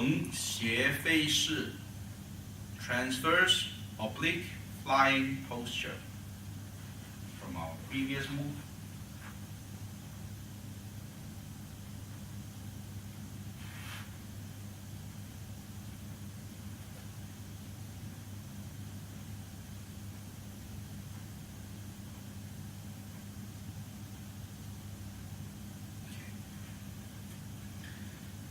横斜飞势 Transverse Oblique Flying Posture from our previous move.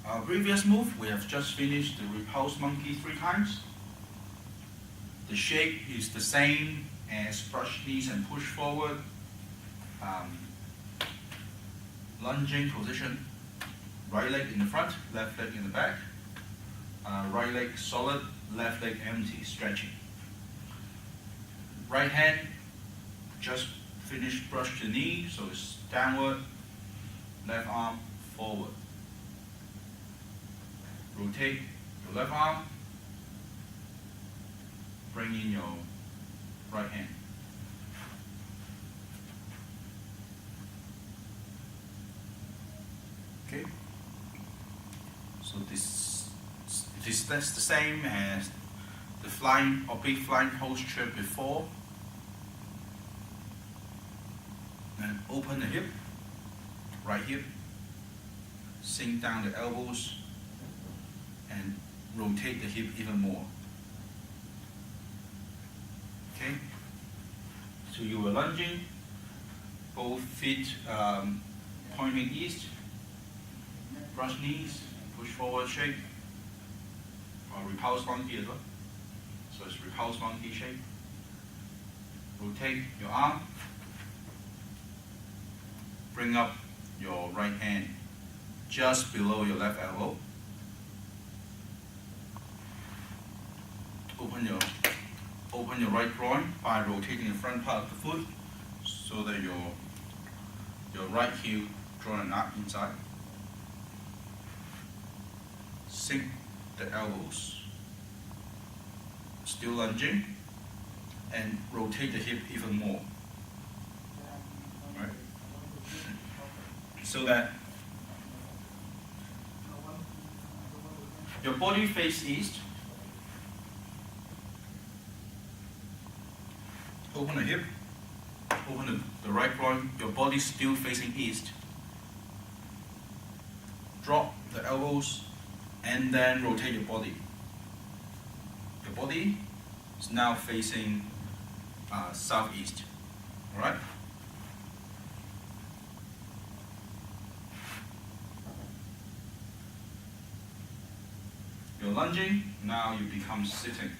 Our previous move, we have just finished the repulse monkey 3 times. The shape is the same as brush knees and push forward. Lunging position, right leg in the front, left leg in the back. Right leg solid, left leg empty, stretching. Right hand, just finished brush to knee, so it's downward, left arm forward. Rotate your left arm, bring in your right hand. Okay, so that's the same as the oblique flying posture before. Then open the hip, right hip, sink down the elbows, and rotate the hip even more. Okay, so you were lunging, both feet pointing east, brush knees, push forward shape, or repulse monkey as well. So it's repulse monkey shape. Rotate your arm, bring up your right hand just below your left elbow. Open your right groin by rotating the front part of the foot so that your right heel drawn an arc inside. Sink the elbows. Still lunging, and rotate the hip even more. Right? So that your body face east. Open the hip, open the right groin, your body still facing east. Drop the elbows and then rotate your body. Your body is now facing southeast. Alright? You're lunging, now you become sitting.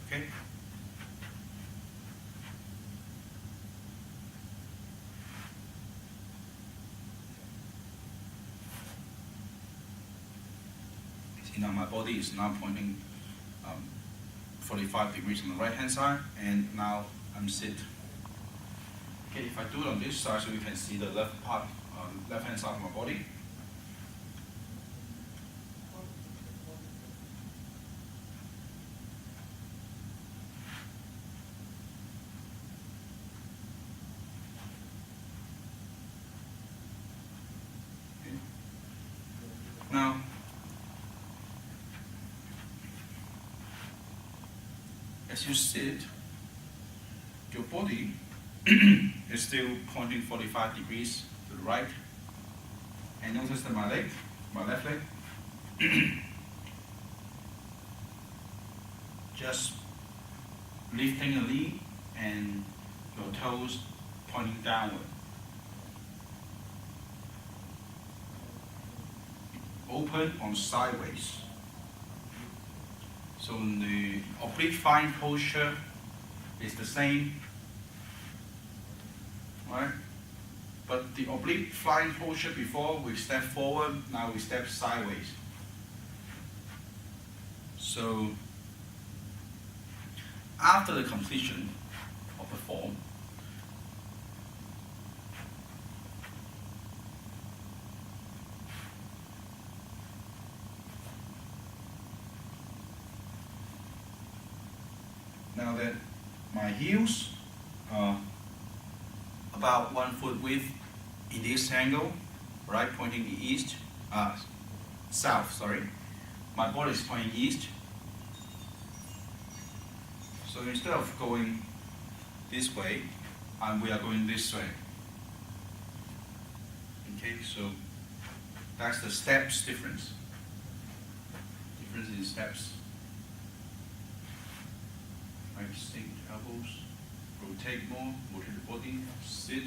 Okay. See, now my body is now pointing 45 degrees on the right hand side, and now I'm sit. Okay, if I do it on this side so you can see the left part, left hand side of my body. Now, as you sit, your body is still pointing 45 degrees to the right. And notice that my left leg, just lifting the knee and your toes pointing downward. Open on sideways. So the oblique flying posture is the same, right? But the oblique flying posture before, we step forward, now we step sideways. So after the completion of the form, now that my heels are about 1 foot width in this angle, right, pointing east, south, sorry. My body is pointing east. So instead of going this way, we are going this way. Okay, so that's the steps difference. Difference in steps. Right, sink elbows, rotate more, rotate the body, sit,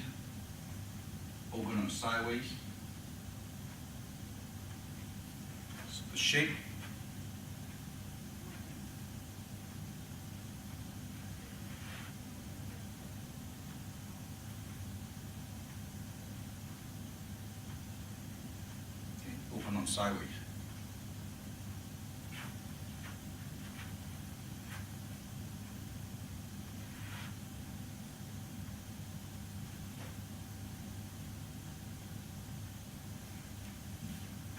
open on sideways. So the shape. Okay, open on sideways.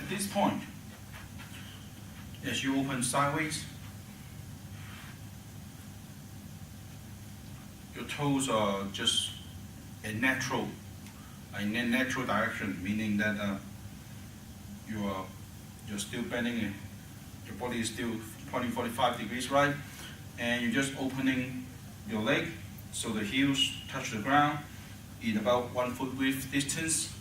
At this point, as you open sideways, your toes are just in a natural direction, meaning that you're still bending, your body is still pointing 45 degrees right, and you're just opening your leg so the heels touch the ground in about 1 foot width distance.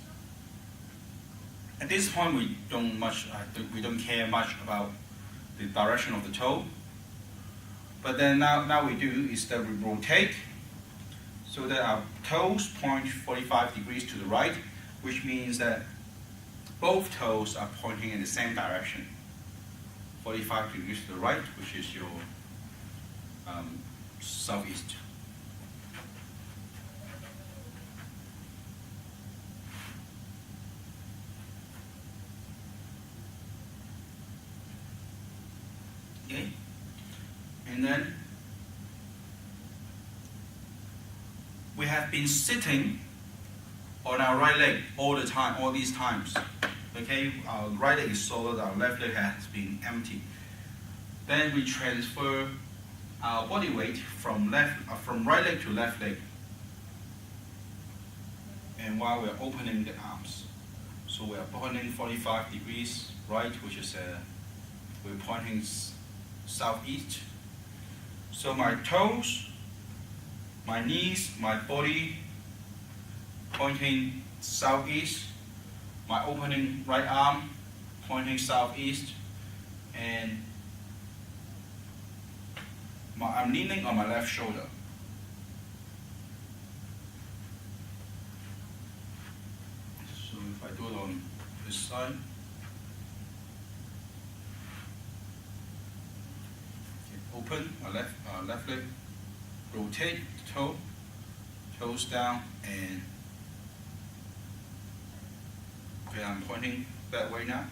At this point, we don't care much about the direction of the toe. But then now we do is that we rotate so that our toes point 45 degrees to the right, which means that both toes are pointing in the same direction. 45 degrees to the right, which is your southeast. Okay, and then we have been sitting on our right leg all the time, all these times. Okay, our right leg is solid, our left leg has been empty. Then we transfer our body weight from right leg to left leg, and while we're opening the arms, so we're pointing 45 degrees right, which is we're pointing southeast. So my toes, my knees, my body pointing southeast, my opening right arm pointing southeast, and I'm leaning on my left shoulder. So if I do it on this side, open our left leg, rotate the toe, toes down, and okay, I'm pointing that way now.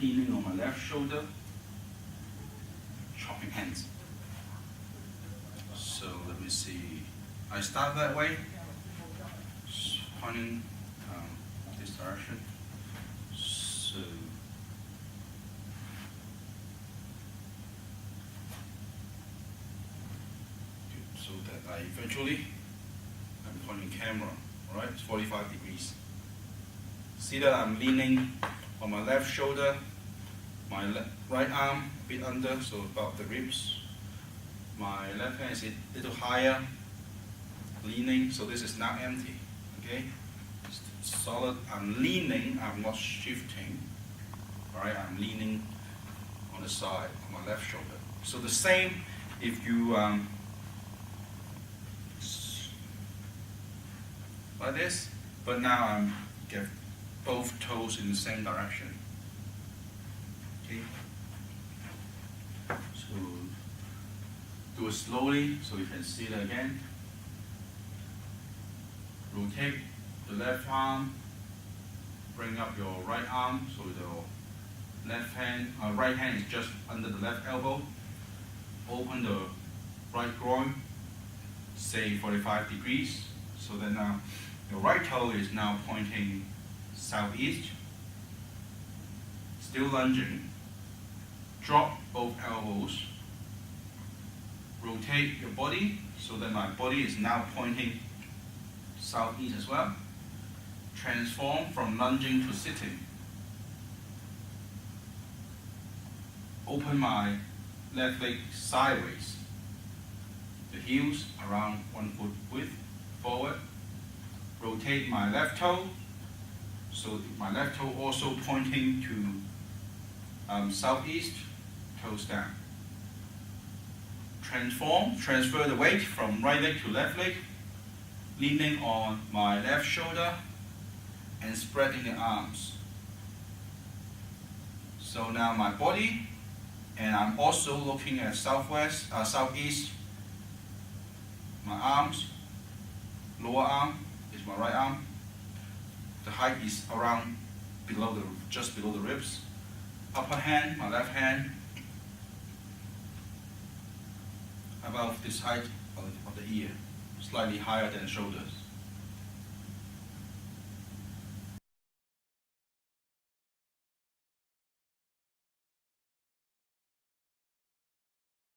Leaning on my left shoulder, chopping hands. So let me see. I start that way, pointing this direction. So that I eventually I'm pointing camera. All right, it's 45 degrees. See that I'm leaning on my left shoulder, my right arm a bit under, so about the ribs. My left hand is a little higher, leaning, so this is now empty. Okay, it's solid. I'm leaning, I'm not shifting. All right, I'm leaning on the side, on my left shoulder. So the same if you like this, but now I'm get both toes in the same direction. Okay. So do it slowly so you can see it again. Rotate the left arm, bring up your right arm so the right hand is just under the left elbow. Open the right groin, say 45 degrees. So then now your right toe is now pointing southeast. Still lunging. Drop both elbows. Rotate your body so that my body is now pointing southeast as well. Transform from lunging to sitting. Open my left leg sideways. The heels around 1 foot width forward. Rotate my left toe, so my left toe also pointing to southeast, toes down. Transfer the weight from right leg to left leg, leaning on my left shoulder and spreading the arms. So now my body, and I'm also looking at southeast. My arms, lower arm is my right arm. The height is around just below the ribs. Upper hand, my left hand, above this height of the ear, slightly higher than shoulders.